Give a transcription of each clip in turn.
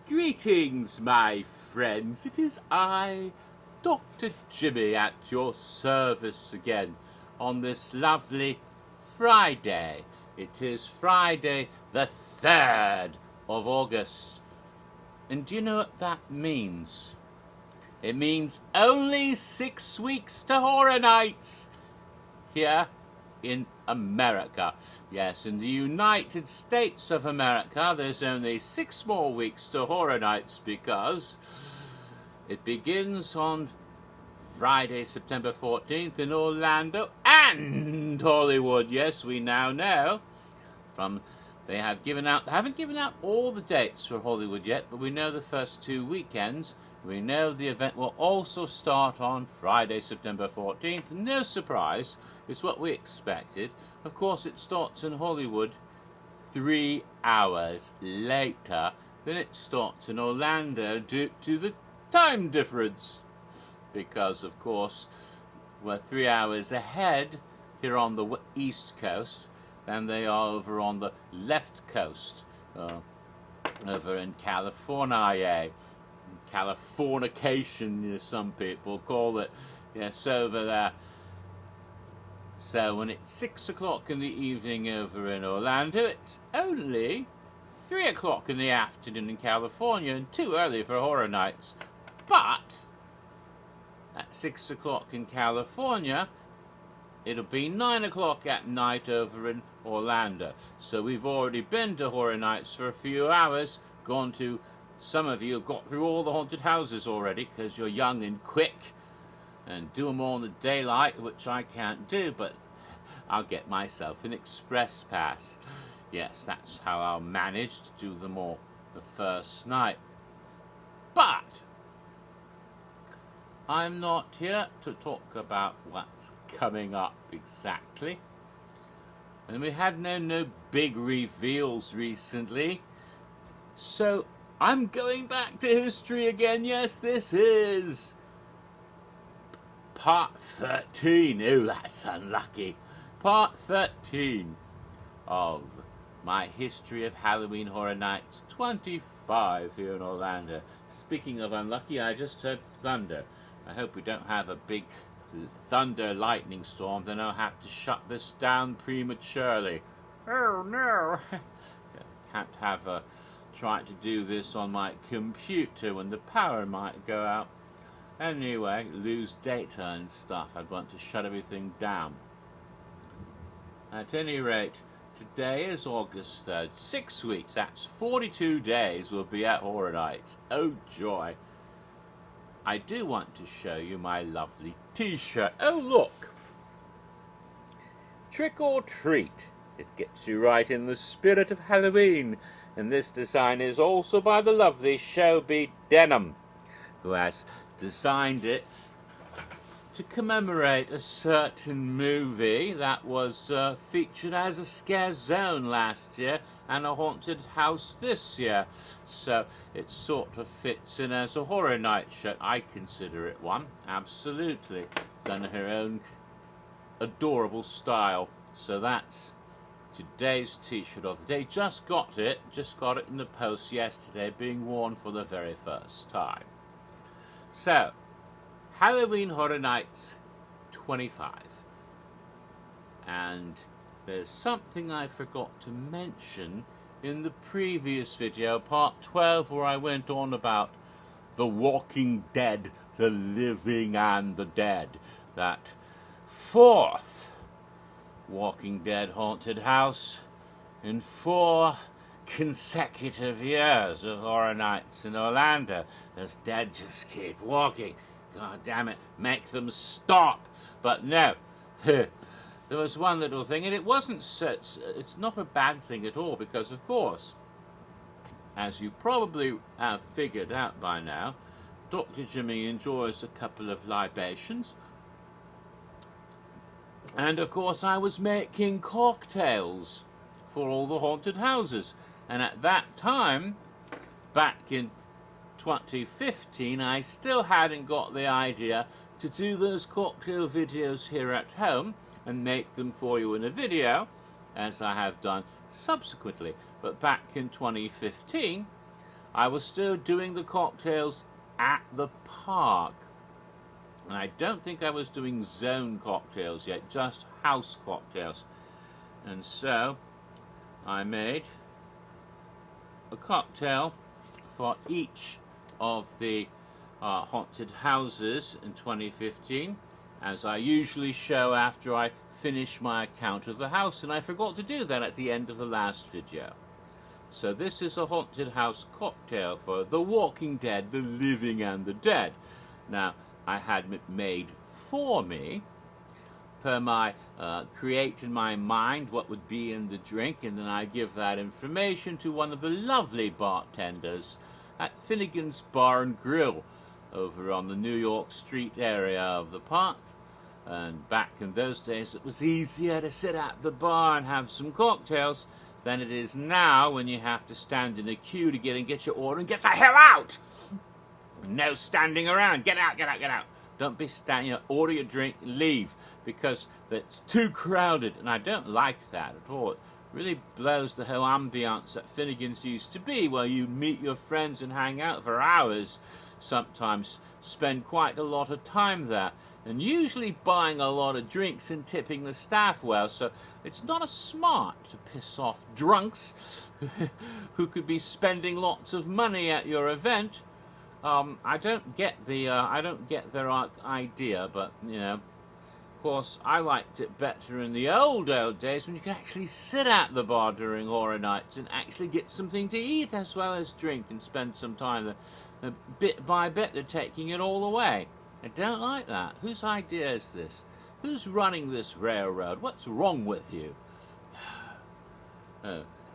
Greetings, my friends. It is I, Dr. Jimmy, at your service again on this lovely Friday. It is Friday the 3rd of August. And do you know what that means? It means only 6 weeks to Horror Nights here in America. Yes, in the United States of America, there's only 6 more weeks to Horror Nights because it begins on Friday, September 14th in Orlando and Hollywood. Yes, we now know they haven't given out all the dates for Hollywood yet, but we know the first 2 weekends. We know the event will also start on Friday, September 14th. No surprise, it's what we expected. Of course, it starts in Hollywood 3 hours later than it starts in Orlando due to the time difference. Because, of course, we're 3 hours ahead here on the East Coast than they are over on the left coast, over in California. Californication, some people call it. Yes, over there. So when it's 6 o'clock in the evening over in Orlando, it's only 3 o'clock in the afternoon in California, and too early for Horror Nights. But at 6 o'clock in California, it'll be 9 o'clock at night over in Orlando. So we've already been to Horror Nights for a few hours, some of you have got through all the haunted houses already because you're young and quick and do them all in the daylight, which I can't do, but I'll get myself an express pass. Yes, that's how I'll manage to do them all the first night. But I'm not here to talk about what's coming up exactly. And we had no big reveals recently. So I'm going back to history again. Yes, this is part 13. Oh, that's unlucky. Part 13 of my History of Halloween Horror Nights 25 here in Orlando. Speaking of unlucky, I just heard thunder. I hope we don't have a big thunder lightning storm, then I'll have to shut this down prematurely. Oh no! Can't have trying to do this on my computer when the power might go out. Anyway, lose data and stuff. I'd want to shut everything down. At any rate, today is August 3rd. 6 weeks, that's 42 days we'll be at Horror Nights. Oh joy. I do want to show you my lovely t-shirt. Oh look! Trick or treat. It gets you right in the spirit of Halloween. And this design is also by the lovely Shelby Denham, who has designed it to commemorate a certain movie that was featured as a scare zone last year and a haunted house this year. So it sort of fits in as a Horror Night shirt. I consider it one, absolutely. Done her own adorable style. So that's today's t-shirt of the day. Just got it in the post yesterday, being worn for the very first time. So, Halloween Horror Nights 25. And there's something I forgot to mention in the previous video, part 12, where I went on about The Walking Dead, the living and the dead. That 4th Walking Dead haunted house in 4 consecutive years of Horror Nights in Orlando. Those dead just keep walking. God damn it, make them stop. But no, there was one little thing, and it's not a bad thing at all, because of course, as you probably have figured out by now, Dr. Jimmy enjoys a couple of libations. And of course I was making cocktails for all the haunted houses. And at that time, back in 2015, I still hadn't got the idea to do those cocktail videos here at home and make them for you in a video, as I have done subsequently. But back in 2015, I was still doing the cocktails at the park. And I don't think I was doing zone cocktails yet, just house cocktails. And so I made a cocktail for each of the haunted houses in 2015, as I usually show after I finish my account of the house, and I forgot to do that at the end of the last video. So this is a haunted house cocktail for The Walking Dead, The Living and the Dead. Now, I had it made for me, per my create in my mind what would be in the drink, and then I give that information to one of the lovely bartenders at Finnegan's Bar and Grill over on the New York Street area of the park. And back in those days it was easier to sit at the bar and have some cocktails than it is now, when you have to stand in a queue to get your order and get the hell out. No standing around. Get out, get out, get out. Don't be standing, order your drink, leave, because it's too crowded, and I don't like that at all. It really blows the whole ambiance that Finnegan's used to be, where you meet your friends and hang out for hours, sometimes spend quite a lot of time there, and usually buying a lot of drinks and tipping the staff well. So it's not as smart to piss off drunks who could be spending lots of money at your event. I don't get their idea, but of course I liked it better in the old days, when you could actually sit at the bar during horror nights and actually get something to eat as well as drink and spend some time there. Bit by bit they're taking it all away. I don't like that. Whose idea is this? Who's running this railroad? What's wrong with you?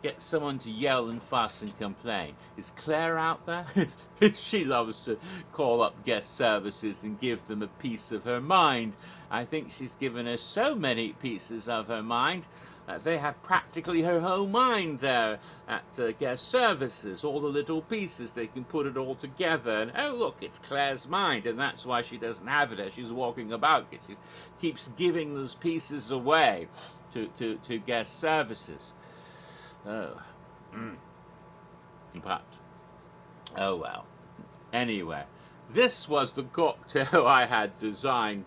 Get someone to yell and fuss and complain. Is Claire out there? She loves to call up guest services and give them a piece of her mind. I think she's given her so many pieces of her mind that they have practically her whole mind there at guest services. All the little pieces, they can put it all together. And oh look, it's Claire's mind, and that's why she doesn't have it as she's walking about. She keeps giving those pieces away to guest services. Oh, but, oh well. Anyway, this was the cocktail I had designed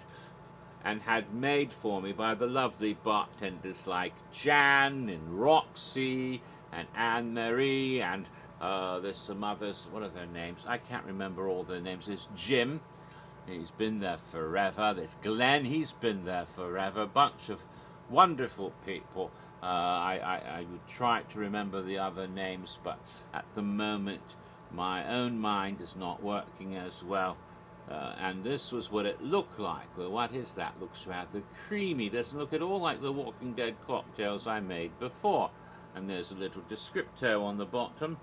and had made for me by the lovely bartenders like Jan and Roxy and Anne-Marie, and there's some others. What are their names? I can't remember all their names. There's Jim. He's been there forever. There's Glenn. He's been there forever. A bunch of wonderful people. I would try to remember the other names, but at the moment my own mind is not working as well. And this was what it looked like. Well, what is that? Looks rather creamy. Doesn't look at all like the Walking Dead cocktails I made before. And there's a little descripto on the bottom.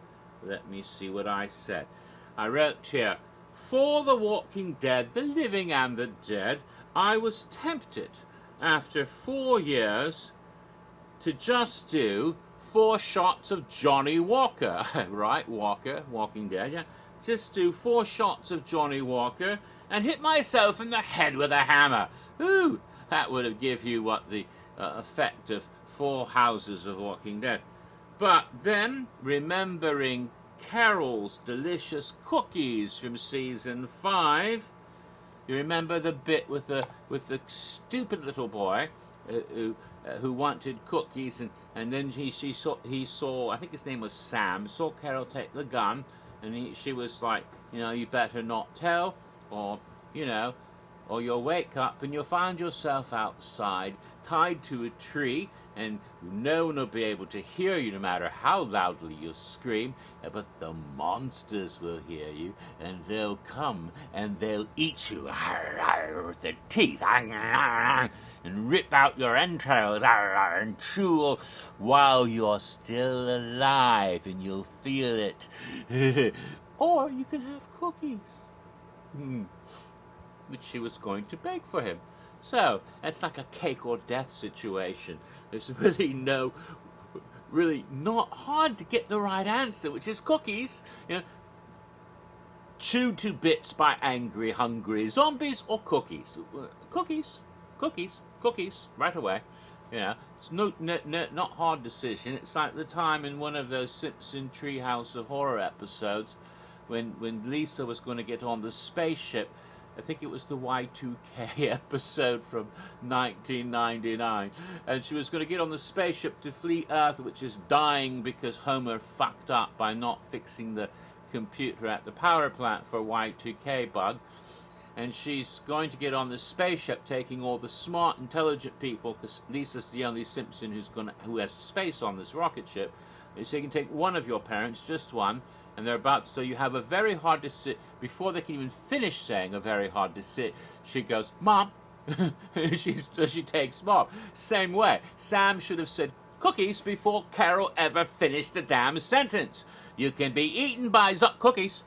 Let me see what I said. I wrote here, for The Walking Dead, The Living and the Dead, I was tempted after 4 years to just do 4 shots of Johnny Walker. Right, Walker, Walking Dead, yeah. Just do 4 shots of Johnny Walker and hit myself in the head with a hammer. Ooh, that would have give you what the effect of 4 houses of Walking Dead. But then, remembering Carol's delicious cookies from season 5, you remember the bit with the stupid little boy who wanted cookies, and then he saw, I think his name was Sam, saw Carol take the gun, and she was like, you better not tell, or or you'll wake up and you'll find yourself outside, tied to a tree, and no one will be able to hear you no matter how loudly you scream, but the monsters will hear you, and they'll come and they'll eat you with their teeth and rip out your entrails and chew while you're still alive, and you'll feel it. Or you can have cookies, which she was going to bake for him. So it's like a cake or death situation. There's really not hard to get the right answer, which is cookies. Chewed to bits by angry, hungry zombies, or cookies. Cookies, cookies, cookies, right away. Yeah, it's not hard decision. It's like the time in one of those Simpson Treehouse of Horror episodes when Lisa was going to get on the spaceship. I think it was the Y2K episode from 1999. And she was going to get on the spaceship to flee Earth, which is dying because Homer fucked up by not fixing the computer at the power plant for Y2K bug. And she's going to get on the spaceship, taking all the smart, intelligent people, because Lisa's the only Simpson who has space on this rocket ship. So you can take one of your parents, just one, and they're about. So you have a very hard decision. Before they can even finish saying a very hard decision, she goes, "Mom." She takes Mom. Same way, Sam should have said cookies before Carol ever finished the damn sentence. You can be eaten by cookies.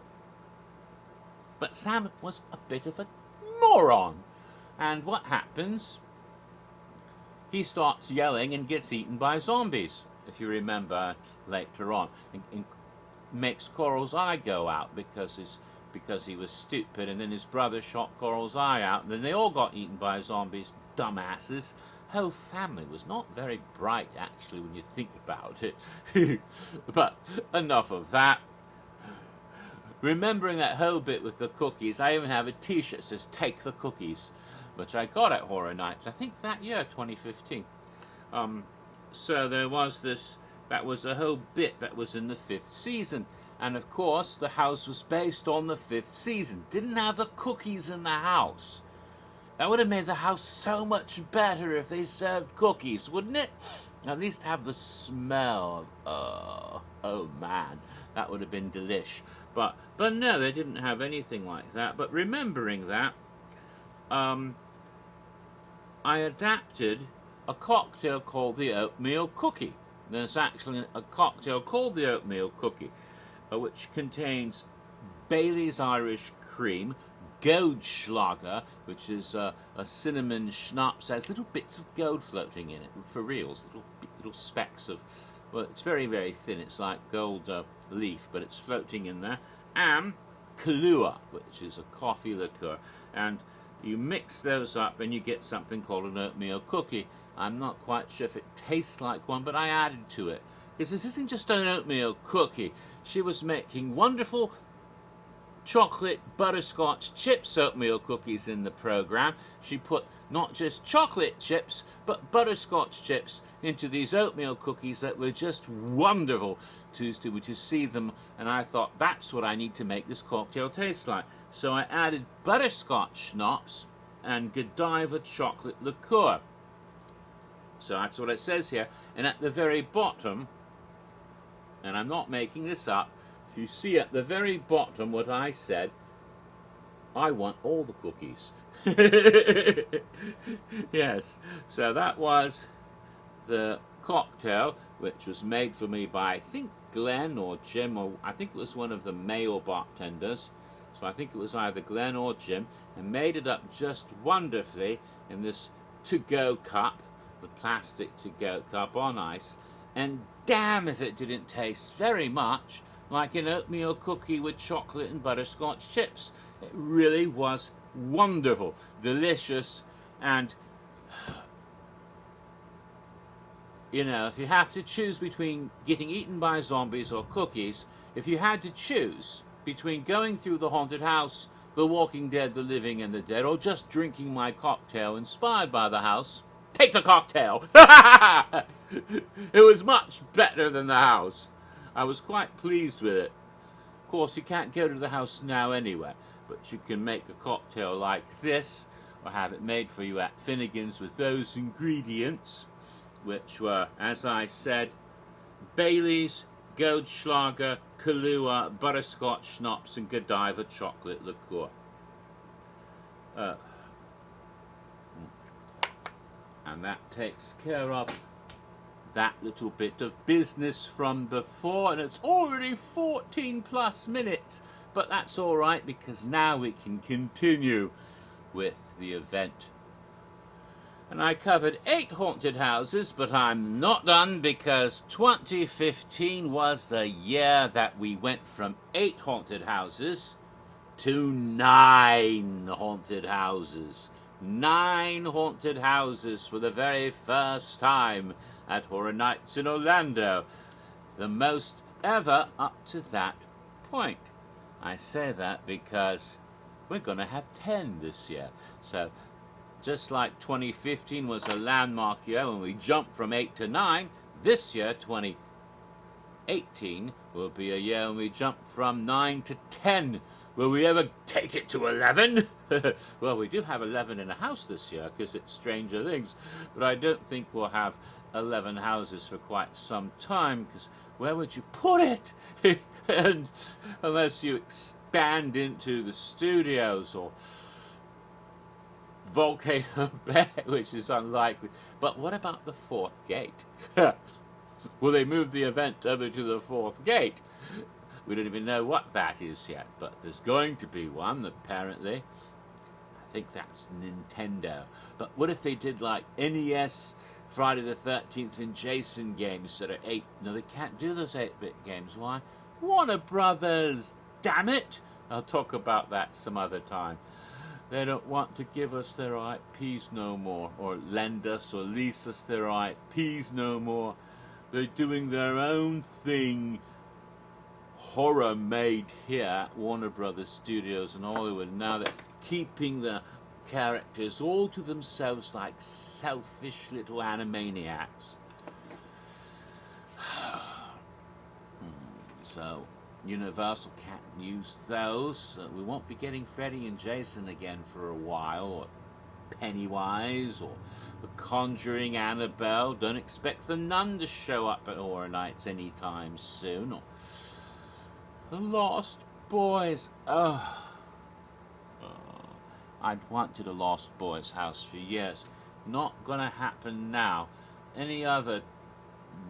But Sam was a bit of a moron. And what happens? He starts yelling and gets eaten by zombies, if you remember later on. And makes Coral's eye go out because he was stupid, and then his brother shot Coral's eye out, and then they all got eaten by zombies, dumbasses. Whole family was not very bright, actually, when you think about it. But enough of that. Remembering that whole bit with the cookies, I even have a t-shirt that says "Take the Cookies," which I got at Horror Nights, I think that year, 2015. So there was this, that was a whole bit that was in the 5th season. And of course, the house was based on the 5th season. Didn't have the cookies in the house. That would have made the house so much better if they served cookies, wouldn't it? At least have the smell of, oh man, that would have been delish. But no, they didn't have anything like that. But remembering that, I adapted a cocktail called the Oatmeal Cookie. There's actually a cocktail called the Oatmeal Cookie, which contains Bailey's Irish Cream, Goldschlager, which is a cinnamon schnapps, has little bits of gold floating in it, for reals, little specks of, well, it's very, very thin, it's like gold leaf, but it's floating in there, and Kahlua, which is a coffee liqueur, and you mix those up and you get something called an oatmeal cookie. I'm not quite sure if it tastes like one, but I added to it, because this isn't just an oatmeal cookie. She was making wonderful chocolate butterscotch chips oatmeal cookies in the program. She put not just chocolate chips, but butterscotch chips into these oatmeal cookies that were just wonderful to see them. And I thought, that's what I need to make this cocktail taste like. So I added butterscotch schnapps and Godiva chocolate liqueur. So that's what it says here. And at the very bottom, and I'm not making this up, if you see at the very bottom what I said, I want all the cookies. Yes, so that was the cocktail, which was made for me by, I think, Glenn or Jim, or I think it was one of the male bartenders. So I think it was either Glenn or Jim, and made it up just wonderfully in this to-go cup, the plastic to-go cup on ice. And damn if it didn't taste very much like an oatmeal cookie with chocolate and butterscotch chips. It really was wonderful, delicious, and you know, if you have to choose between getting eaten by zombies or cookies, if you had to choose between going through the haunted house, The Walking Dead, The Living and the Dead, or just drinking my cocktail inspired by the house, take the cocktail. It was much better than the house. I was quite pleased with it. Of course, you can't go to the house now anyway, but you can make a cocktail like this, or have it made for you at Finnegan's with those ingredients, which were, as I said, Bailey's, Goldschlager, Kahlua, butterscotch schnapps, and Godiva chocolate liqueur. And that takes care of that little bit of business from before, and it's already 14 plus minutes, but that's all right, because now we can continue with the event. And I covered 8 haunted houses, but I'm not done, because 2015 was the year that we went from 8 haunted houses to 9 haunted houses. 9 haunted houses for the very first time at Horror Nights in Orlando. The most ever up to that point. I say that because we're going to have 10 this year. So just like 2015 was a landmark year when we jumped from 8 to 9, this year, 2018, will be a year when we jump from 9 to 10. Will we ever take it to 11? Well, we do have 11 in a house this year because it's Stranger Things, but I don't think we'll have 11 houses for quite some time, because where would you put it? And unless you expand into the studios or Volcano Bay, which is unlikely. But what about the 4th gate? Will they move the event over to the 4th gate? We don't even know what that is yet, but there's going to be one, apparently. I think that's Nintendo. But what if they did like NES, Friday the 13th, and Jason games that are 8? No, they can't do those 8-bit games. Why? Warner Brothers, damn it! I'll talk about that some other time. They don't want to give us their IPs no more, or lend us or lease us their IPs no more. They're doing their own thing. Horror made here at Warner Brothers Studios in Hollywood. Now they're keeping the characters all to themselves like selfish little animaniacs. So Universal can't use those. We won't be getting Freddy and Jason again for a while, or Pennywise, or The Conjuring, Annabelle. Don't expect the Nun to show up at Horror Nights anytime soon. Or The Lost Boys. I'd wanted a Lost Boys house for years. Not gonna happen now. Any other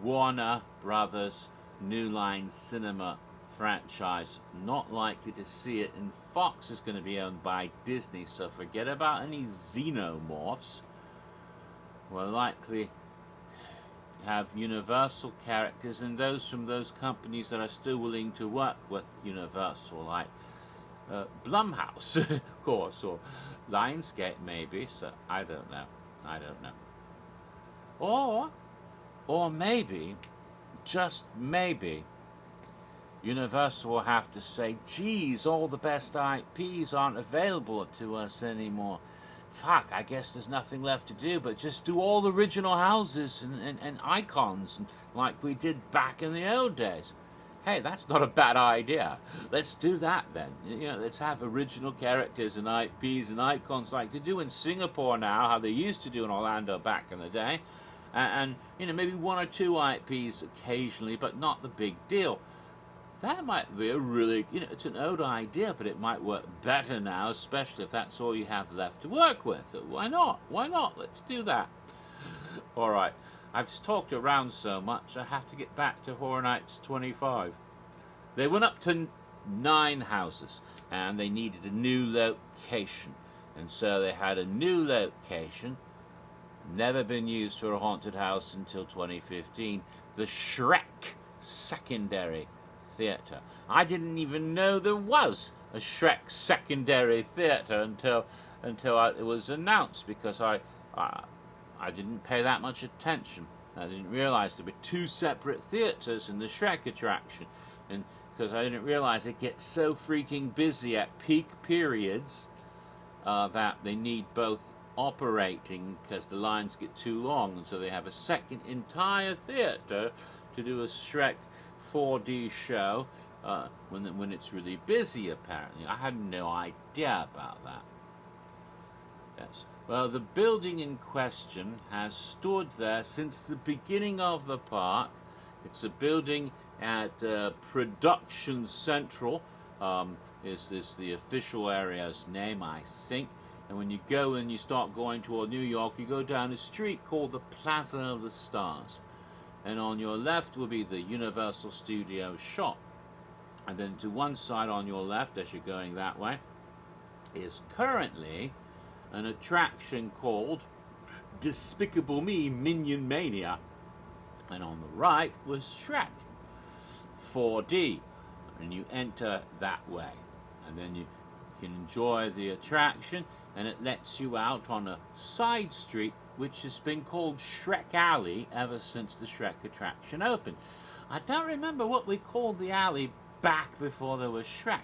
Warner Brothers New Line Cinema franchise, not likely to see it. And Fox is going to be owned by Disney, so forget about any xenomorphs. We'll likely have Universal characters, and those from those companies that are still willing to work with Universal, like Blumhouse, of course, or Lionsgate maybe. So I don't know. Or maybe, just maybe, Universal will have to say, geez, all the best IPs aren't available to us anymore. Fuck, I guess there's nothing left to do but just do all the original houses and icons like we did back in the old days. Hey, that's not a bad idea. Let's do that then. You know, let's have original characters and IPs and icons like they do in Singapore now, how they used to do in Orlando back in the day. And you know, maybe 1 or 2 IPs occasionally, but not the big deal. That might be a really, you know, it's an old idea, but it might work better now, especially if that's all you have left to work with. Why not? Why not? Let's do that. All right. I've talked around so much, I have to get back to Horror Nights 25. They went up to 9 houses, and they needed a new location. And so they had a new location, never been used for a haunted house until 2015, the Shrek Secondary Theatre. I didn't even know there was a Shrek Secondary Theatre until it was announced, because I didn't pay that much attention. I didn't realize there were 2 separate theaters in the Shrek attraction, and because I didn't realize it gets so freaking busy at peak periods that they need both operating because the lines get too long, and so they have a second entire theater to do a Shrek 4D show when it's really busy, apparently. I had no idea about that. Yes. Well, the building in question has stood there since the beginning of the park. It's a building at Production Central, is this the official area's name, I think. And when you go and you start going toward New York, you go down a street called the Plaza of the Stars. And on your left will be the Universal Studios shop. And then to one side on your left, as you're going that way, is currently an attraction called Despicable Me Minion Mania. And on the right was Shrek 4D. And you enter that way. And then you can enjoy the attraction, and it lets you out on a side street which has been called Shrek Alley ever since the Shrek attraction opened. I don't remember what we called the alley back before there was Shrek,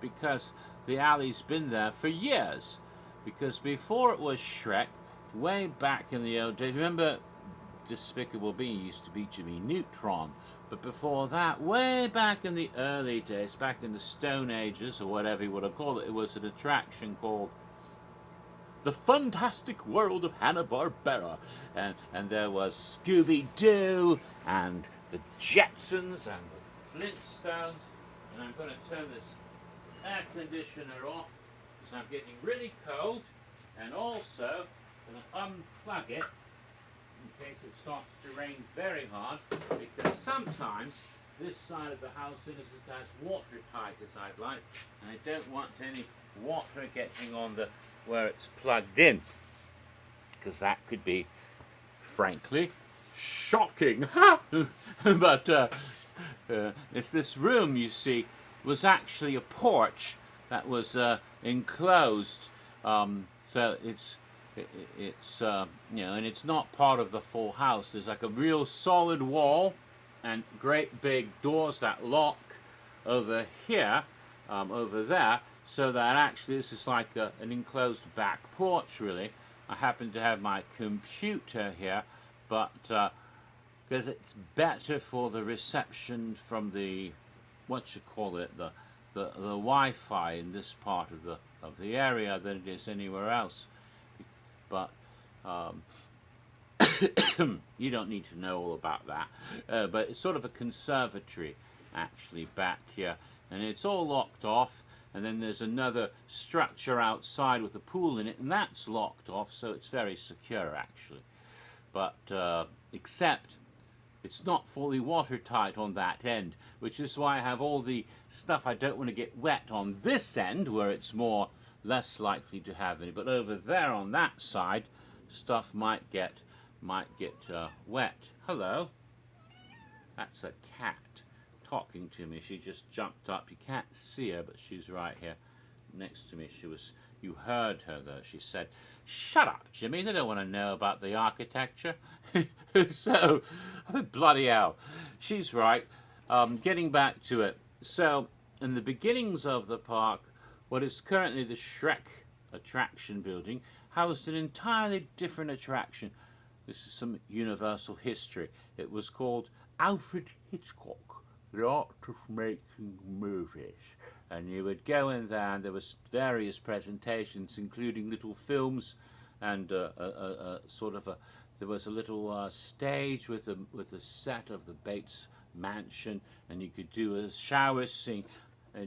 because the alley's been there for years. Because before it was Shrek, way back in the old days, remember Despicable Me used to be Jimmy Neutron, but before that, way back in the early days, back in the Stone Ages, or whatever you would have called it, it was an attraction called The Fantastic World of Hanna-Barbera. And there was Scooby-Doo, and the Jetsons, and the Flintstones. And I'm going to turn this air conditioner off, because I'm getting really cold, and also going to unplug it in case it starts to rain very hard, because sometimes this side of the house isn't as watertight as I'd like, and I don't want any water getting on the where it's plugged in, because that could be, frankly, shocking. But it's this room, you see, was actually a porch that was enclosed, so it's you know, and it's not part of the full house. There's like a real solid wall and great big doors that lock over here, over there, so that actually this is like an enclosed back porch, really. I happen to have my computer here, but because it's better for the reception from the, what you call it, the Wi-Fi in this part of the area than it is anywhere else. But you don't need to know all about that. But it's sort of a conservatory, actually, back here. And it's all locked off. And then there's another structure outside with a pool in it, and that's locked off, so it's very secure, actually. But except it's not fully watertight on that end, which is why I have all the stuff I don't want to get wet on this end, where it's less likely to have any. But over there on that side, stuff might get wet. Hello, that's a cat talking to me. She just jumped up. You can't see her, but she's right here next to me. You heard her though. She said, "Shut up, Jimmy. They don't want to know about the architecture." So, I mean, bloody hell, she's right. Getting back to it. So, in the beginnings of the park, what is currently the Shrek attraction building housed an entirely different attraction. This is some Universal history. It was called Alfred Hitchcock, the art of making movies. And you would go in there, and there was various presentations, including little films, and there was a little stage with a set of the Bates Mansion, and you could do a shower scene.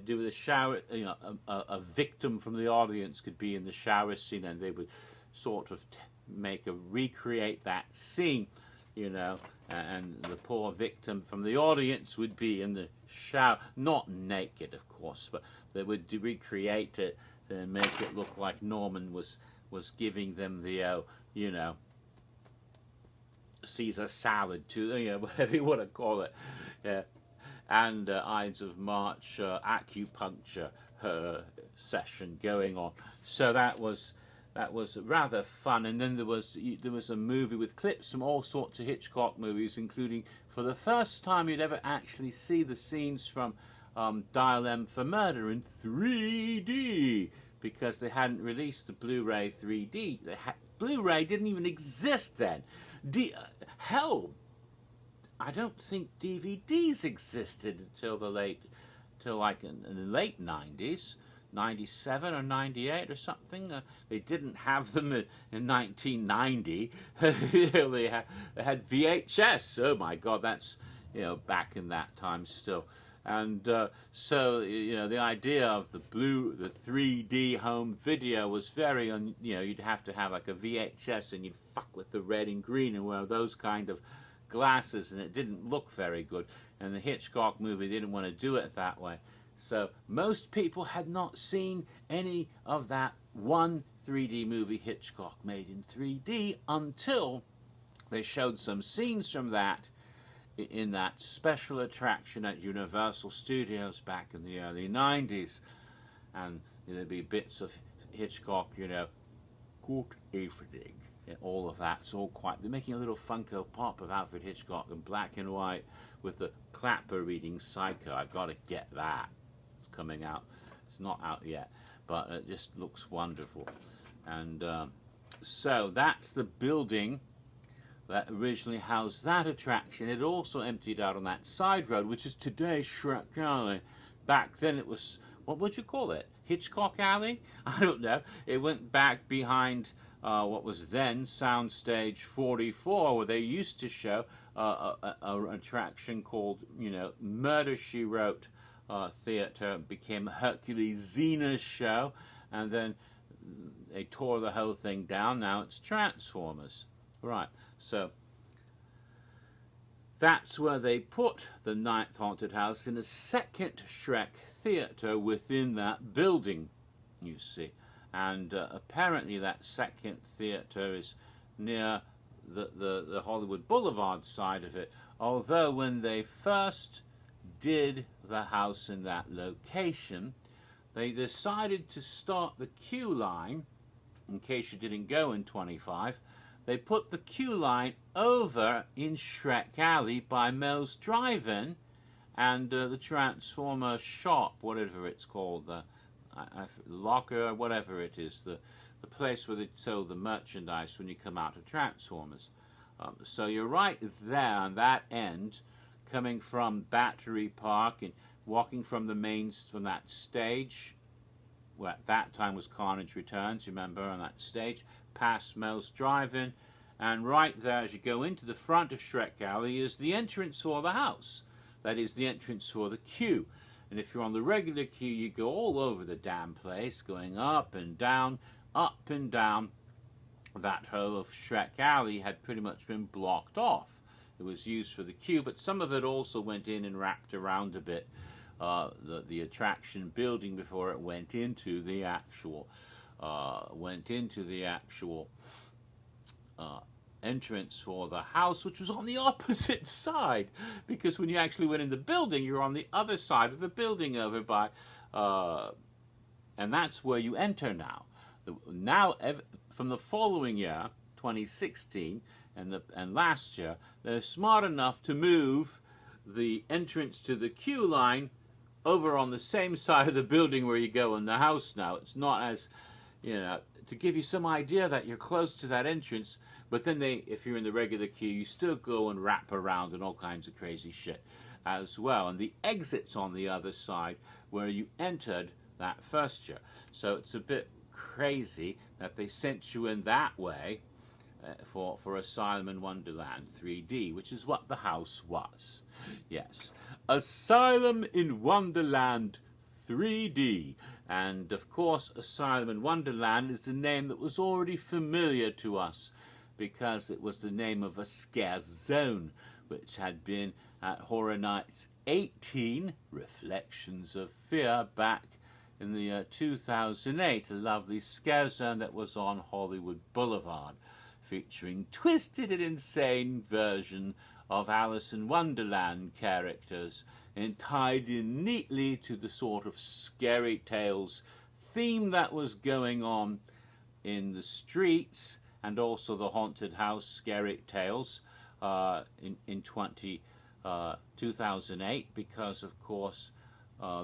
Do the shower, you know, a victim from the audience could be in the shower scene, and they would sort of recreate that scene, you know, and the poor victim from the audience would be in the shower, not naked, of course, but they would recreate it and make it look like Norman was giving them the, you know, Caesar salad to, you know, whatever you want to call it, yeah. And Ides of March acupuncture session going on. So that was rather fun. And then there was a movie with clips from all sorts of Hitchcock movies, including, for the first time you'd ever actually see the scenes from Dial M for Murder in 3D, because they hadn't released the Blu-ray 3D. Blu-ray didn't even exist then. Hell, I don't think DVDs existed until like in the late 90s, 97 or 98 or something. They didn't have them in 1990. They had VHS. Oh my God, that's, you know, back in that time still. And so, you know, the idea of the 3D home video was very, you know, you'd have to have like a VHS, and you'd fuck with the red and green and wear those kind of glasses, and it didn't look very good. And the Hitchcock movie didn't want to do it that way. So most people had not seen any of that one 3D movie Hitchcock made in 3D until they showed some scenes from that in that special attraction at Universal Studios back in the early 90s. and there'd be bits of Hitchcock, good evening, and all of that. It's all quite. They're making a little Funko Pop of Alfred Hitchcock in black and white with the Clapper reading Psycho. I've got to get that. It's coming out. It's not out yet, but it just looks wonderful. And so that's the building that originally housed that attraction. It also emptied out on that side road, which is today Shrek Alley. Back then it was, what would you call it? Hitchcock Alley? I don't know. It went back behind what was then Soundstage 44, where they used to show an attraction called, Murder, She Wrote Theatre. It became Hercules Xena show, and then they tore the whole thing down. Now it's Transformers. Right, so that's where they put the Ninth Haunted House, in a second Shrek theatre within that building, you see. And apparently that second theatre is near the Hollywood Boulevard side of it. Although when they first did the house in that location, they decided to start the queue line, in case you didn't go in 25, they put the queue line over in Shrek Alley by Mel's Drive-In, and the Transformer shop, whatever it's called, the locker, whatever it is, the place where they sell the merchandise when you come out of Transformers. So you're right there on that end, coming from Battery Park and walking from from that stage, where at that time was Carnage Returns, remember, on that stage, past Mel's Drive-In, and right there as you go into the front of Shrek Alley is the entrance for the house. That is the entrance for the queue. And if you're on the regular queue, you go all over the damn place, going up and down, up and down. That whole of Shrek Alley had pretty much been blocked off. It was used for the queue, but some of it also went in and wrapped around a bit the attraction building before it went into the actual entrance for the house, which was on the opposite side, because when you actually went in the building, you're on the other side of the building over by, and that's where you enter now. Now, from the following year, 2016, and last year, they're smart enough to move the entrance to the queue line over on the same side of the building where you go in the house now. It's not as, to give you some idea that you're close to that entrance, but then if you're in the regular queue, you still go and wrap around and all kinds of crazy shit as well. And the exit's on the other side where you entered that first year. So it's a bit crazy that they sent you in that way for Asylum in Wonderland 3D, which is what the house was. Yes, Asylum in Wonderland 3D. And of course, Asylum in Wonderland is the name that was already familiar to us, because it was the name of a scare zone which had been at Horror Nights 18, Reflections of Fear, back in the 2008, a lovely scare zone that was on Hollywood Boulevard, featuring twisted and insane version of Alice in Wonderland characters, and tied in neatly to the sort of scary tales theme that was going on in the streets, and also the haunted house scary tales in 2008, because of course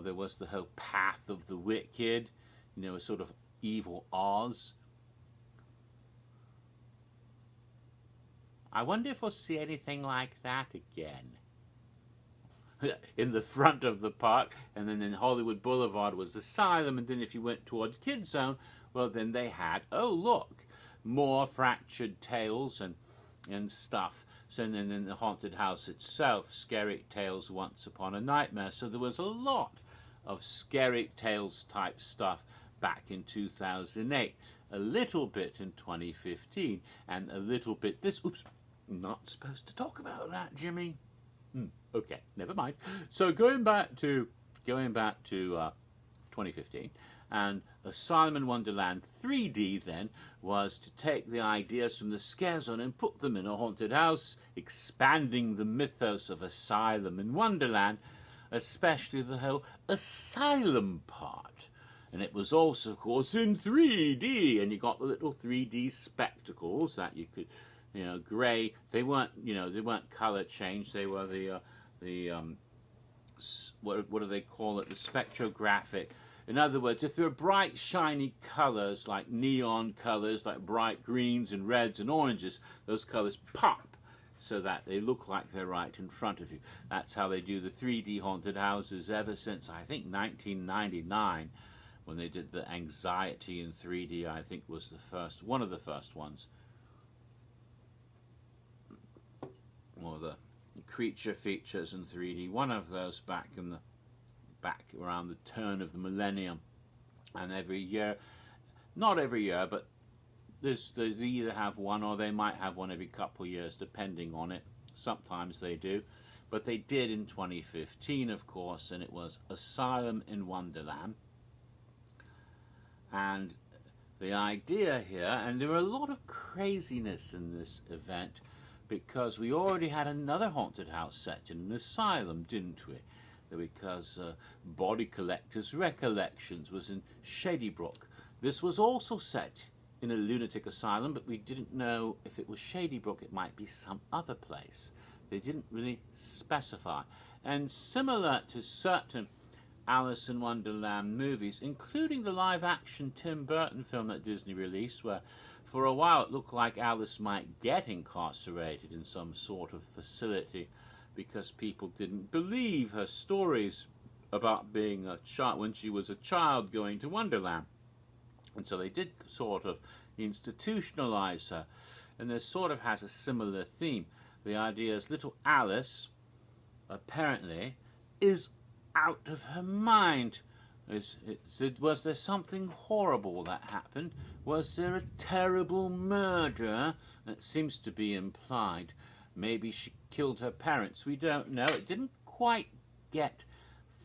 there was the whole Path of the Wicked, a sort of evil Oz. I wonder if we'll see anything like that again. In the front of the park, and then in Hollywood Boulevard was Asylum, and then if you went toward Kids Zone, well, then they had, oh look, more fractured tales and stuff. So then in the haunted house itself, Scary Tales Once Upon a Nightmare. So there was a lot of Scary Tales type stuff back in 2008, a little bit in 2015, and a little bit this. Oops, not supposed to talk about that, Jimmy. Okay, never mind. So going back to 2015, and Asylum in Wonderland 3D then was to take the ideas from the scare zone and put them in a haunted house, expanding the mythos of Asylum in Wonderland, especially the whole asylum part. And it was also, of course, in 3D, and you got the little 3D spectacles that you could, you know, grey. They weren't, you know, they weren't color changed. They were what do they call it? The spectrographic. In other words, if there are bright, shiny colors like neon colors, like bright greens and reds and oranges, those colors pop so that they look like they're right in front of you. That's how they do the 3D haunted houses ever since, I think, 1999. When they did the Anxiety in 3D, I think was the first, one of the first ones. Or the creature features in 3D, one of those back around the turn of the millennium. And every year, not every year, but they either have one or they might have one every couple of years, depending on it. Sometimes they do. But they did in 2015, of course, and it was Asylum in Wonderland. And the idea here, and there were a lot of craziness in this event, because we already had another haunted house set in an asylum, didn't we? Because Body Collector's Recollections was in Shadybrook. This was also set in a lunatic asylum, but we didn't know if it was Shadybrook. It might be some other place. They didn't really specify. And similar to certain Alice in Wonderland movies, including the live-action Tim Burton film that Disney released, where for a while it looked like Alice might get incarcerated in some sort of facility because people didn't believe her stories about being a child when she was a child going to Wonderland. And so they did sort of institutionalize her. And this sort of has a similar theme. The idea is little Alice, apparently, is out of her mind. Was there something horrible that happened? Was there a terrible murder? That seems to be implied. Maybe she killed her parents. We don't know. It didn't quite get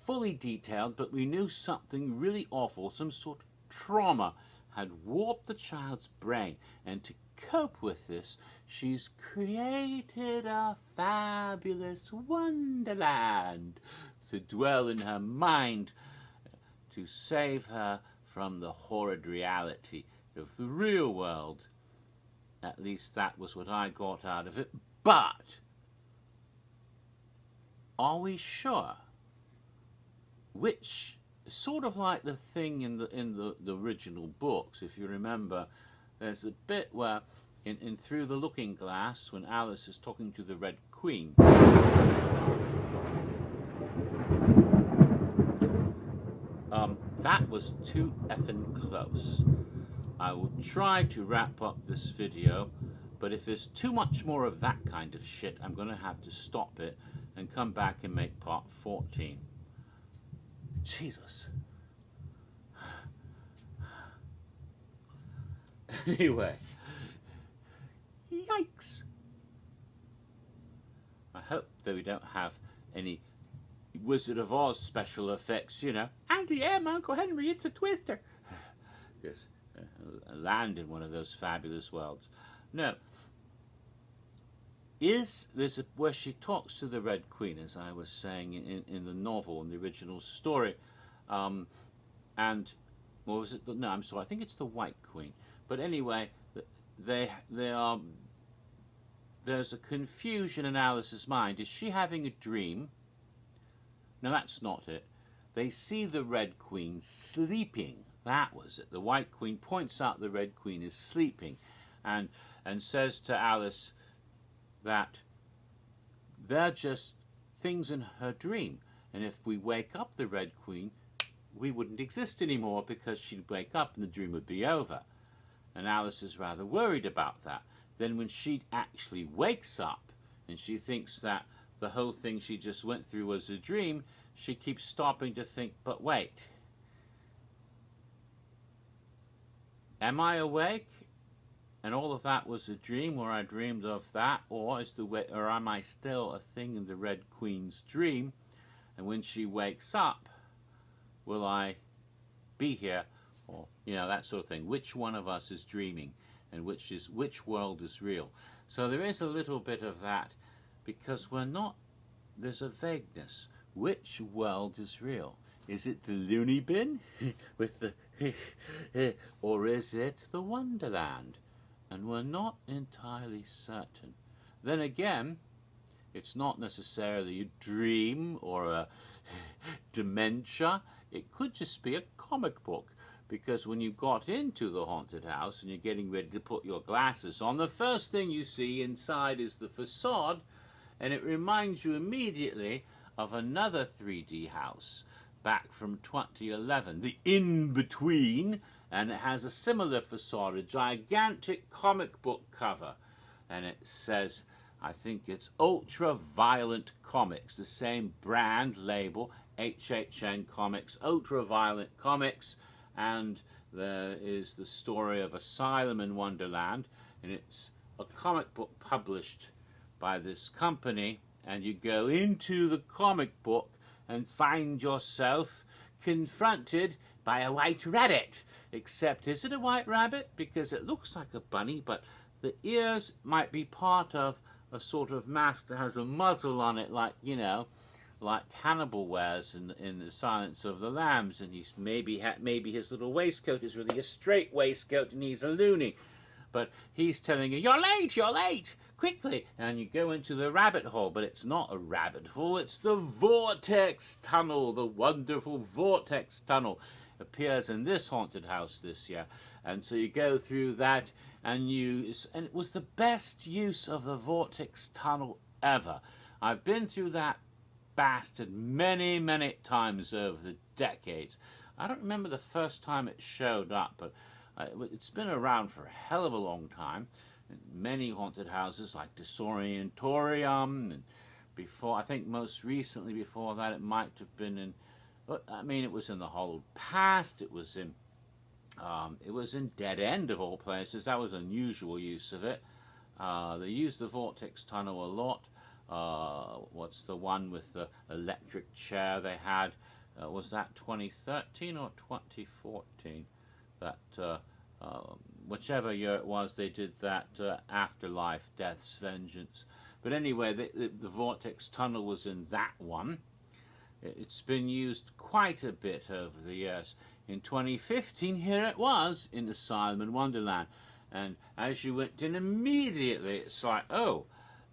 fully detailed, but we knew something really awful, some sort of trauma, had warped the child's brain. And to cope with this, she's created a fabulous wonderland to dwell in her mind, to save her from the horrid reality of the real world. At least that was what I got out of it. But are we sure? Which, sort of like the thing in the original books, if you remember, there's a bit where in Through the Looking Glass, when Alice is talking to the Red Queen, that was too effing close. I will try to wrap up this video, but if there's too much more of that kind of shit, I'm going to have to stop it and come back and make part 14. Jesus. Anyway. Yikes. I hope that we don't have any Wizard of Oz special effects, you know. Auntie Em, Uncle Henry, it's a twister. Yes, land in one of those fabulous worlds. No. There's where she talks to the Red Queen, as I was saying in the novel, in the original story, and what was it? No, I'm sorry. I think it's the White Queen. But anyway, there's a confusion in Alice's mind. Is she having a dream? No, that's not it. They see the Red Queen sleeping. That was it. The White Queen points out the Red Queen is sleeping, and says to Alice that they're just things in her dream. And if we wake up the Red Queen, we wouldn't exist anymore, because she'd wake up and the dream would be over. And Alice is rather worried about that. Then when she actually wakes up and she thinks that the whole thing she just went through was a dream, she keeps stopping to think, but wait, am I awake? And all of that was a dream, or I dreamed of that, or am I still a thing in the Red Queen's dream? And when she wakes up, will I be here? Or, you know, that sort of thing. Which one of us is dreaming, and which world is real? So there is a little bit of that, because there's a vagueness. Which world is real? Is it the loony bin with the or is it the Wonderland? And we're not entirely certain. Then again, it's not necessarily a dream or a dementia. It could just be a comic book. Because when you got into the haunted house and you're getting ready to put your glasses on, the first thing you see inside is the facade, and it reminds you immediately of another 3D house back from 2011, the In-Between, and it has a similar facade, a gigantic comic book cover, and it says, I think it's Ultra-Violent Comics, the same brand label, HHN Comics, Ultra-Violent Comics, and there is the story of Asylum in Wonderland, and it's a comic book published by this company, and you go into the comic book and find yourself confronted by a white rabbit. Except, is it a white rabbit? Because it looks like a bunny, but the ears might be part of a sort of mask that has a muzzle on it, like, you know, like Hannibal wears in the Silence of the Lambs, and he's maybe his little waistcoat is really a straight waistcoat, and he's a loony. But he's telling you, you're late, quickly, and you go into the rabbit hole, but it's not a rabbit hole, it's the vortex tunnel, the wonderful vortex tunnel. Appears in this haunted house this year, and so you go through that, and it was the best use of the vortex tunnel ever. I've been through that bastard many times over the decades. I don't remember the first time it showed up, but it's been around for a hell of a long time. Many haunted houses like Disorientorium, and before, I think most recently before that, it might have been in, I mean, it was in the Hollow Past, it was in Dead End of all places. That was unusual use of it. They used the vortex tunnel a lot. What's the one with the electric chair they had? Was that 2013 or 2014? That whichever year it was, they did that Afterlife, Death's Vengeance. But anyway, the vortex tunnel was in that one. It's been used quite a bit over the years. In 2015, here it was in Asylum in Wonderland. And as you went in immediately, it's like, oh.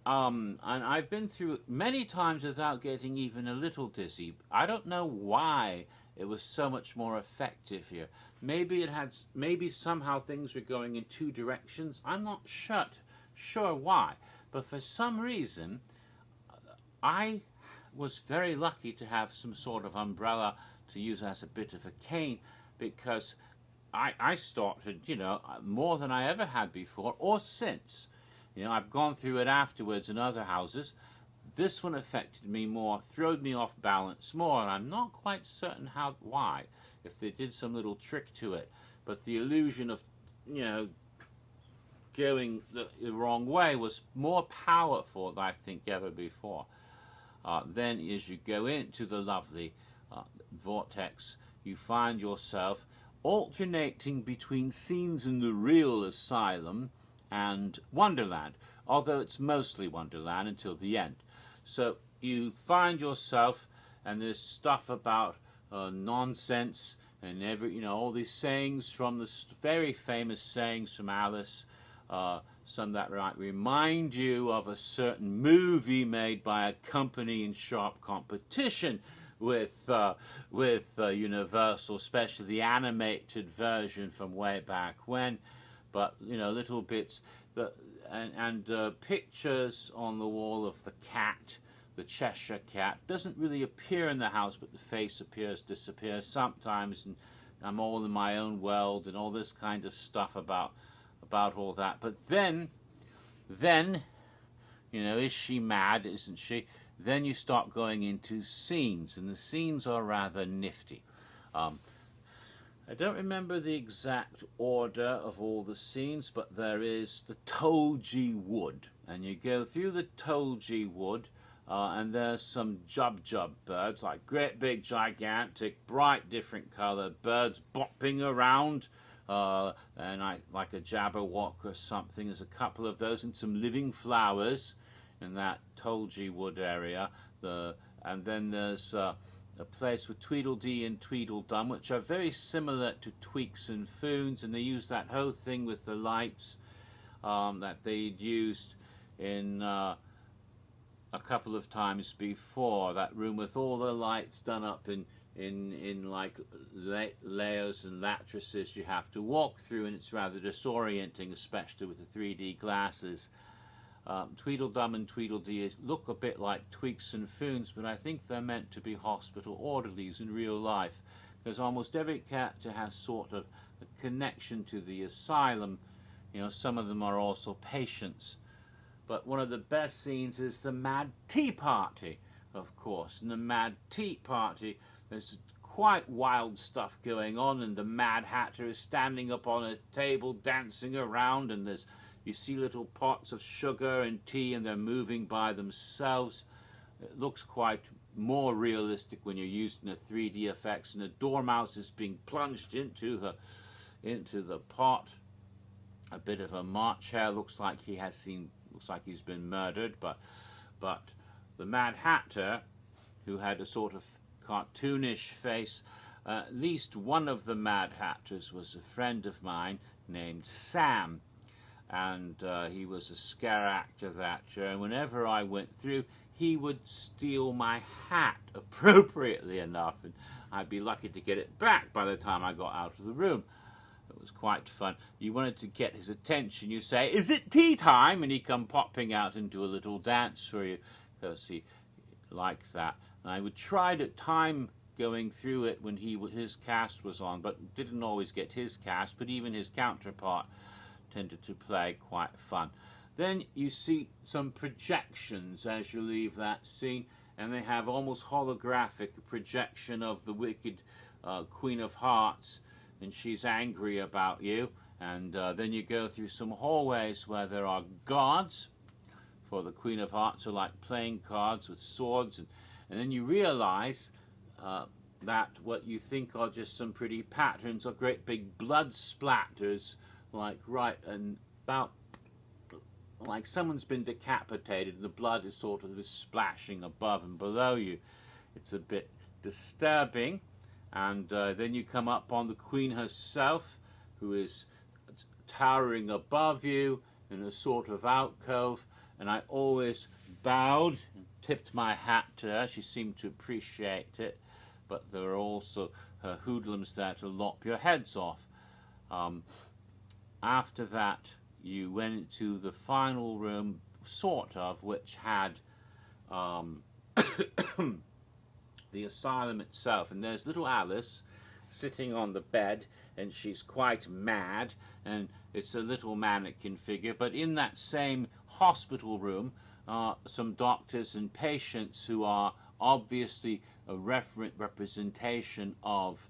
And I've been through it many times without getting even a little dizzy. I don't know why it was so much more effective here. Maybe somehow things were going in two directions. I'm not sure why. But for some reason, I was very lucky to have some sort of umbrella to use as a bit of a cane, because I started, you know, more than I ever had before or since. You know, I've gone through it afterwards in other houses. This one affected me more, threw me off balance more, and I'm not quite certain why, if they did some little trick to it. But the illusion of, you know, going the wrong way was more powerful than I think ever before. Then as you go into the lovely vortex, you find yourself alternating between scenes in the real asylum and Wonderland, although it's mostly Wonderland until the end. So you find yourself, and there's stuff about nonsense and all these sayings from the very famous sayings from Alice. Some that might remind you of a certain movie made by a company in sharp competition with Universal, especially the animated version from way back when. But little bits and pictures on the wall of the cat, the Cheshire Cat. Doesn't really appear in the house, but the face disappears sometimes, and I'm all in my own world and all this kind of stuff about all that. But then, is she mad? Isn't she? Then you start going into scenes, and the scenes are rather nifty. I don't remember the exact order of all the scenes, but there is the Tolgee Wood, and you go through the Tolgee Wood, and there's some jub birds, like great big gigantic bright different colour birds bopping around, and like a jabberwock or something. There's a couple of those and some living flowers in that Tolgee Wood area. And then there's a place with Tweedledee and Tweedledum, which are very similar to Tweaks and Foons, and they use that whole thing with the lights that they'd used in a couple of times before. That room with all the lights done up in like layers and lattices you have to walk through, and it's rather disorienting, especially with the 3D glasses. Tweedledum and Tweedledee look a bit like Tweaks and Foons, but I think they're meant to be hospital orderlies in real life, because almost every character has sort of a connection to the asylum. You know, some of them are also patients. But one of the best scenes is the Mad Tea Party, of course. In the Mad Tea Party, there's quite wild stuff going on, and the Mad Hatter is standing up on a table dancing around, and you see little pots of sugar and tea, and they're moving by themselves. It looks quite more realistic when you're using the 3D effects, and the dormouse is being plunged into the pot. A bit of a March Hare, looks like he's been murdered, but the Mad Hatter, who had a sort of cartoonish face, at least one of the Mad Hatters was a friend of mine named Sam, and he was a scare actor that year, and whenever I went through, he would steal my hat, appropriately enough, and I'd be lucky to get it back by the time I got out of the room. It was quite fun. You wanted to get his attention. You say, "Is it tea time?" And he'd come popping out and do a little dance for you, because he liked that. And I would try to time going through it when his cast was on, but didn't always get his cast, but even his counterpart tended to play quite fun. Then you see some projections as you leave that scene, and they have almost holographic projection of the wicked Queen of Hearts, and she's angry about you. And then you go through some hallways where there are guards, for the Queen of Hearts are like playing cards with swords, and then you realize that what you think are just some pretty patterns are great big blood splatters, like like someone's been decapitated, and the blood is sort of splashing above and below you. It's a bit disturbing. And then you come up on the Queen herself, who is towering above you in a sort of alcove, and I always bowed and tipped my hat to her. She seemed to appreciate it, but there are also her hoodlums there to lop your heads off. After that, you went into the final room, sort of, which had the asylum itself, and there's little Alice sitting on the bed, and she's quite mad, and it's a little mannequin figure. But in that same hospital room are some doctors and patients who are obviously a representation of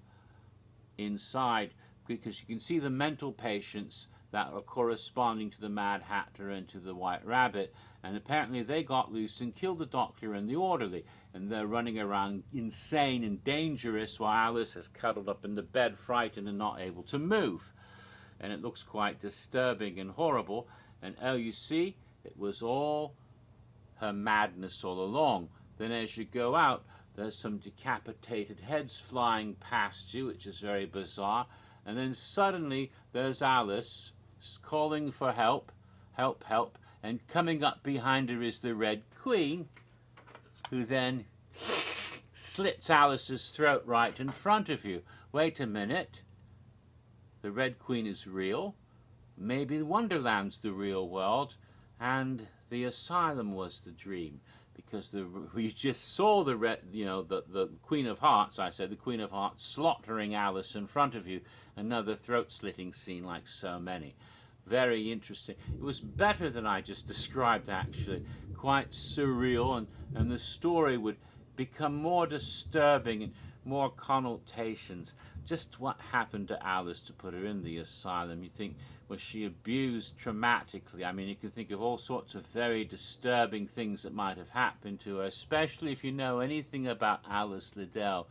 inside, because you can see the mental patients that are corresponding to the Mad Hatter and to the White Rabbit, and apparently they got loose and killed the doctor and the orderly, and they're running around insane and dangerous while Alice is cuddled up in the bed, frightened and not able to move. And it looks quite disturbing and horrible, and oh, you see, it was all her madness all along. Then as you go out, there's some decapitated heads flying past you, which is very bizarre, and then suddenly there's Alice calling for help, help, help, and coming up behind her is the Red Queen, who then slits Alice's throat right in front of you. Wait a minute, the Red Queen is real, maybe Wonderland's the real world, and the asylum was the dream, because we just saw the Queen of Hearts, the Queen of Hearts slaughtering Alice in front of you, another throat-slitting scene like so many. Very interesting. It was better than I just described, actually. Quite surreal, and the story would become more disturbing and more connotations. Just what happened to Alice to put her in the asylum? You think, was she abused traumatically? I mean, you can think of all sorts of very disturbing things that might have happened to her, especially if you know anything about Alice Liddell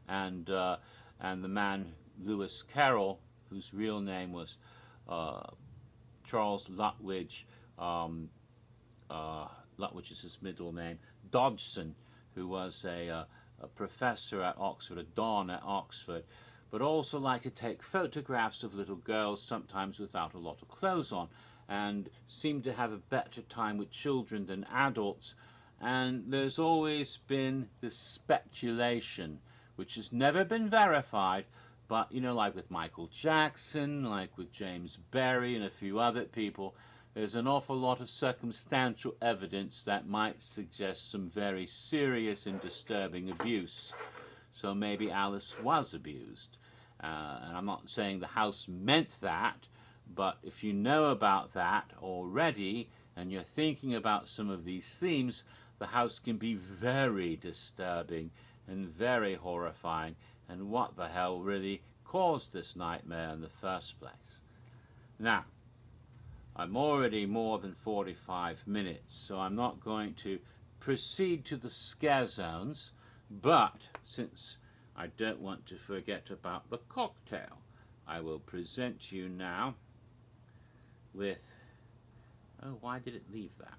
and the man Lewis Carroll, whose real name was Charles Lutwidge. Lutwidge is his middle name. Dodgson, who was a a professor at Oxford, a don at Oxford, but also like to take photographs of little girls, sometimes without a lot of clothes on, and seem to have a better time with children than adults. And there's always been this speculation, which has never been verified, but you know, like with Michael Jackson, like with James Berry and a few other people, there's an awful lot of circumstantial evidence that might suggest some very serious and disturbing abuse. So maybe Alice was abused. And I'm not saying the house meant that, but if you know about that already and you're thinking about some of these themes, the house can be very disturbing and very horrifying. And what the hell really caused this nightmare in the first place? Now, I'm already more than 45 minutes, so I'm not going to proceed to the scare zones, but since I don't want to forget about the cocktail, I will present you now with... Oh, why did it leave that?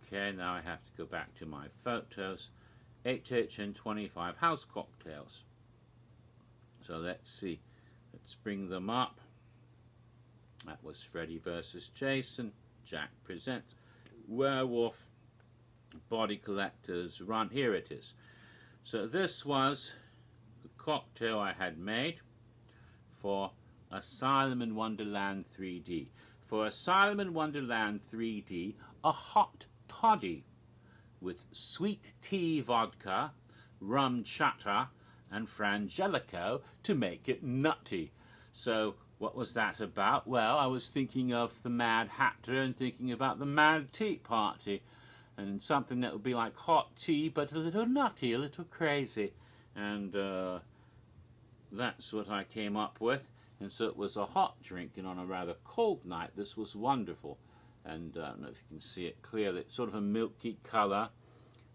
Okay, now I have to go back to my photos. HHN 25 house cocktails. So let's see. Let's bring them up. That was Freddy versus Jason. Jack Presents. Werewolf. Body Collectors Run. Here it is. So this was the cocktail I had made for Asylum in Wonderland 3D. For Asylum in Wonderland 3D, a hot toddy with sweet tea vodka, rum chata, and frangelico to make it nutty. So what was that about? Well, I was thinking of the Mad Hatter and thinking about the Mad Tea Party, and something that would be like hot tea but a little nutty, a little crazy. And that's what I came up with. And so it was a hot drink, and on a rather cold night this was wonderful. And I don't know if you can see it clearly. It's sort of a milky colour,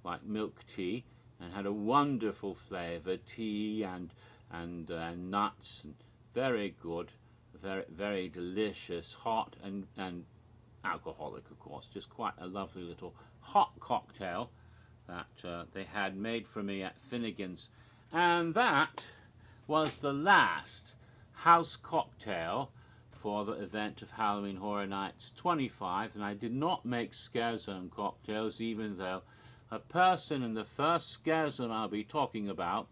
like milk tea, and had a wonderful flavour, tea and nuts, and very good, very, very delicious, hot and alcoholic, of course. Just quite a lovely little hot cocktail that they had made for me at Finnegan's. And that was the last house cocktail for the event of Halloween Horror Nights 25, and I did not make Scare Zone cocktails, even though a person in the first Scare Zone I'll be talking about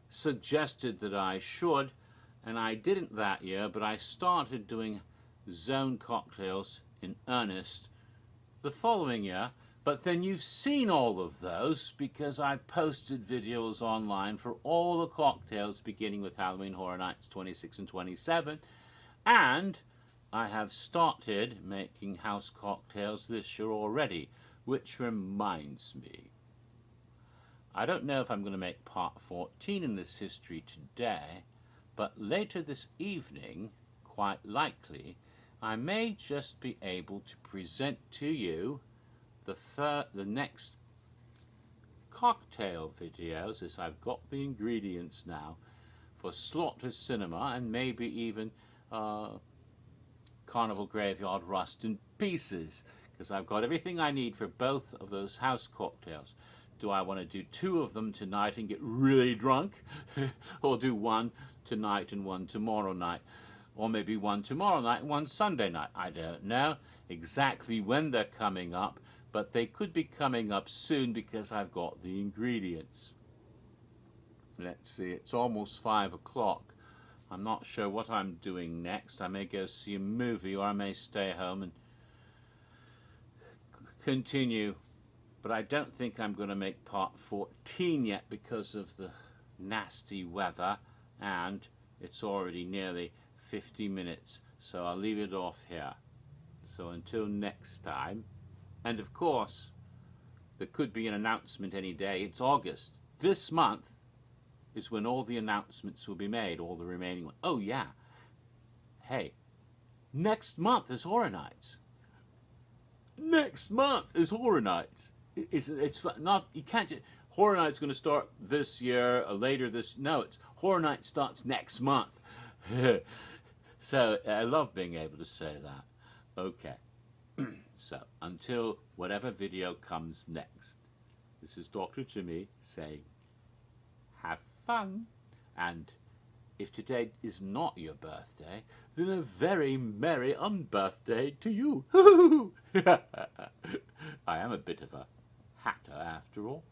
suggested that I should, and I didn't that year, but I started doing zone cocktails in earnest the following year. But then you've seen all of those because I posted videos online for all the cocktails beginning with Halloween Horror Nights 26 and 27, and I have started making house cocktails this year already, which reminds me, I don't know if I'm going to make part 14 in this history today, but later this evening, quite likely, I may just be able to present to you the next cocktail videos, as I've got the ingredients now for Slaughter Cinema and maybe even Carnival Graveyard Rust in Pieces, because I've got everything I need for both of those house cocktails. Do I want to do 2 of them tonight and get really drunk, or do 1 tonight and 1 tomorrow night? Or maybe 1 tomorrow night and 1 Sunday night. I don't know exactly when they're coming up, but they could be coming up soon because I've got the ingredients. Let's see, it's almost 5 o'clock. I'm not sure what I'm doing next. I may go see a movie, or I may stay home and continue. But I don't think I'm going to make part 14 yet because of the nasty weather, and it's already nearly 50 minutes, so I'll leave it off here. So until next time, and of course there could be an announcement any day. It's August. This month is when all the announcements will be made, all the remaining ones. Oh yeah, hey, next month is Horror Nights. Next month is Horror Nights. It's not, you can't just, Horror Nights going to start this year or later this, no, it's Horror Nights starts next month. So I love being able to say that. Okay. So until whatever video comes next, This is Dr. Jimmy saying, have fun, and if today is not your birthday, then a very merry unbirthday to you. I am a bit of a hatter after all.